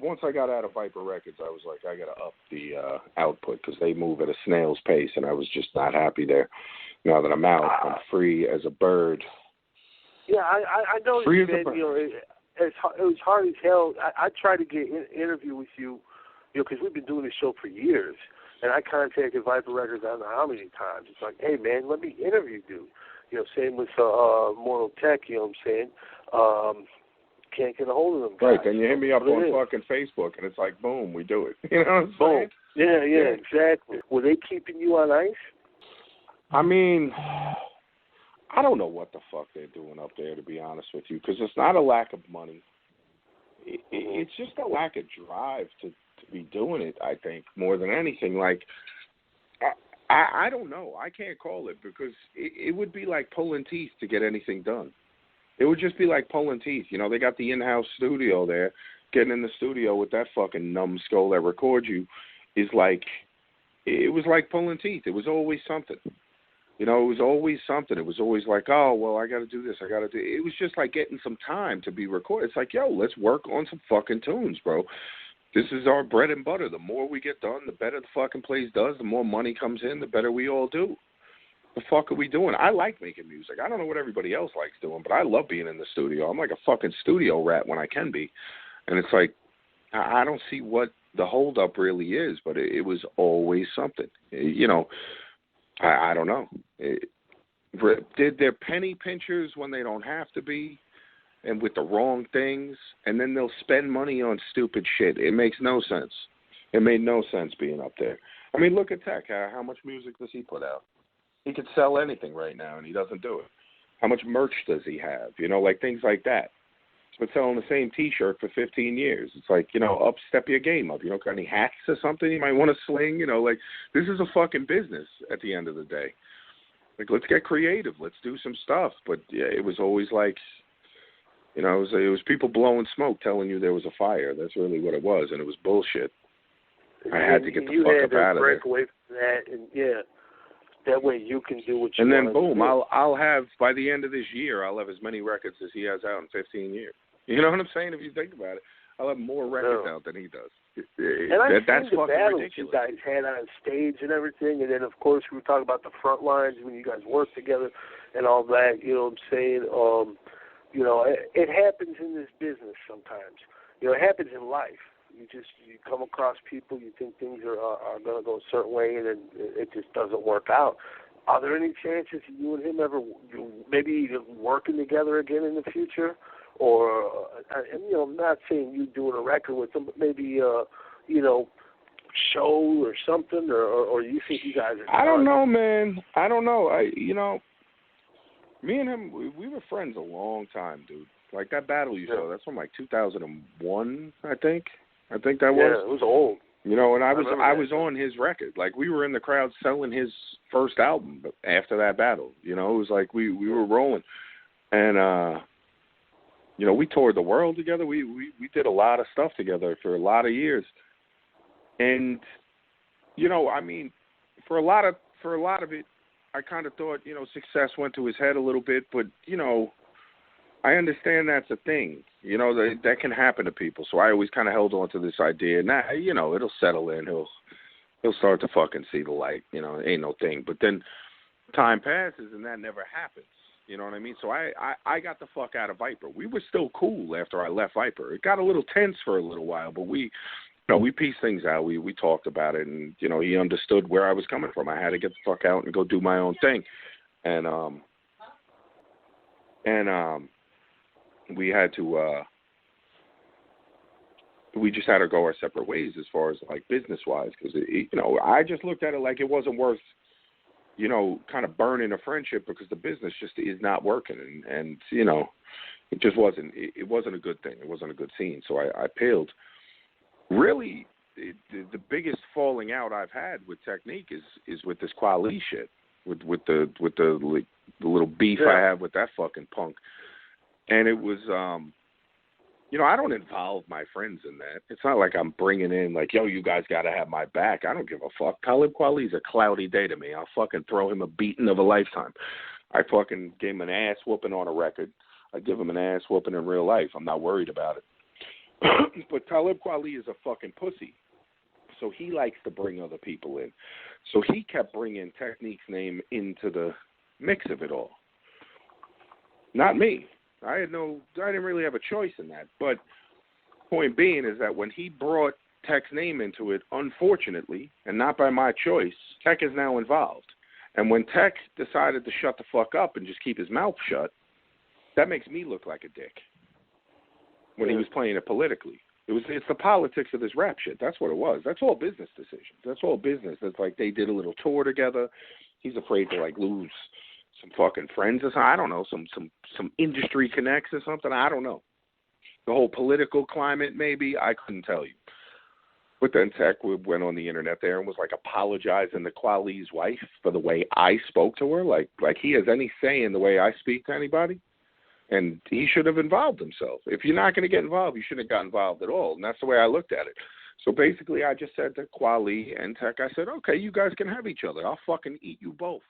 once I got out of Viper Records, I was like, I got to up the output because they move at a snail's pace, and I was just not happy there. Now that I'm out, I'm free as a bird. Yeah, I know you, man. It was hard as hell. I tried to get an interview with you, because we've been doing this show for years, and I contacted Viper Records I don't know how many times. It's like, hey, man, let me interview you. Same with Immortal Tech, you know what I'm saying? Can't get a hold of them guys. Right, then you hit me up on fucking Facebook, and it's like, boom, we do it. You know what I'm saying? Yeah, exactly. Were they keeping you on ice? I mean, I don't know what the fuck they're doing up there, to be honest with you, because it's not a lack of money. It's just a lack of drive to be doing it, I think, more than anything. Like, I don't know. I can't call it, because it would be like pulling teeth to get anything done. It would just be like pulling teeth. They got the in-house studio there. Getting in the studio with that fucking numbskull that records you is like, it was like pulling teeth. It was always something. It was always something. It was always like, oh, well, I got to do this. I got to do. It was just like getting some time to be recorded. It's like, yo, let's work on some fucking tunes, bro. This is our bread and butter. The more we get done, the better the fucking place does. The more money comes in, the better we all do. The fuck are we doing? I like making music. I don't know what everybody else likes doing, but I love being in the studio. I'm like a fucking studio rat when I can be. And it's like, I don't see what the holdup really is, but it was always something. I don't know. Did their penny pinchers when they don't have to be and with the wrong things, and then they'll spend money on stupid shit. It makes no sense. It made no sense being up there. I mean, look at Tech. How much music does he put out? He could sell anything right now, and he doesn't do it. How much merch does he have? Like things like that. He's been selling the same T-shirt for 15 years. It's like, step your game up. Got any hats or something you might want to sling? This is a fucking business at the end of the day. Like, let's get creative. Let's do some stuff. But, yeah, it was always like, it was people blowing smoke telling you there was a fire. That's really what it was, and it was bullshit. I had to get the fuck up out of there. You had to break away from that, and, yeah. That way you can do what you want. And then, boom, I'll have, by the end of this year, I'll have as many records as he has out in 15 years. You know what I'm saying? If you think about it, I'll have more records out than he does. That's fucking battles ridiculous. You guys had on stage and everything, and then, of course, we were talking about the front lines when you guys worked together and all that, you know what I'm saying? It happens in this business sometimes. It happens in life. You come across people, you think things are going to go a certain way, and then it just doesn't work out. Are there any chances you and him ever maybe working together again in the future? Or, I'm not saying you doing a record with him, but maybe, show or something, or you think you guys are... I don't know, man. I don't know. Me and him, we were friends a long time, dude. Like that battle you saw, that's from like 2001, I think. I think that was. Yeah, it was old. And I was on his record. Like, we were in the crowd selling his first album after that battle. It was like we were rolling. And, we toured the world together. We did a lot of stuff together for a lot of years. And, for a lot of it, I kind of thought, success went to his head a little bit. But, I understand that's a thing. That can happen to people. So I always kind of held on to this idea. Now, it'll settle in. He'll start to fucking see the light. It ain't no thing. But then time passes and that never happens. You know what I mean? So I got the fuck out of Viper. We were still cool after I left Viper. It got a little tense for a little while, but we pieced things out. We talked about it, and, he understood where I was coming from. I had to get the fuck out and go do my own thing. And we had to, we just had to go our separate ways as far as, like, business-wise, because, I just looked at it like it wasn't worth, kind of burning a friendship because the business just is not working. And it just wasn't, it wasn't a good thing. It wasn't a good scene. So I peeled. Really, the biggest falling out I've had with Technique is with this Quali shit, with the little beef I have with that fucking punk. And it was, I don't involve my friends in that. It's not like I'm bringing in, like, yo, you guys got to have my back. I don't give a fuck. Talib Kweli's a cloudy day to me. I'll fucking throw him a beating of a lifetime. I fucking gave him an ass whooping on a record. I give him an ass whooping in real life. I'm not worried about it. But Talib Kweli is a fucking pussy. So he likes to bring other people in. So he kept bringing Technique's name into the mix of it all. Not me. I didn't really have a choice in that. But point being is that when he brought Tech's name into it, unfortunately, and not by my choice, Tech is now involved. And when Tech decided to shut the fuck up and just keep his mouth shut, that makes me look like a dick when he was playing it politically. It's the politics of this rap shit. That's what it was. That's all business decisions. That's all business. It's like they did a little tour together. He's afraid to like lose some fucking friends or something. I don't know, some industry connects or something. I don't know. The whole political climate, maybe. I couldn't tell you. But then Tech went on the internet there and was like apologizing to Kweli's wife for the way I spoke to her. Like he has any say in the way I speak to anybody. And he should have involved himself. If you're not going to get involved, you shouldn't have got involved at all. And that's the way I looked at it. So basically, I just said to Kweli and Tech, I said, okay, you guys can have each other. I'll fucking eat you both.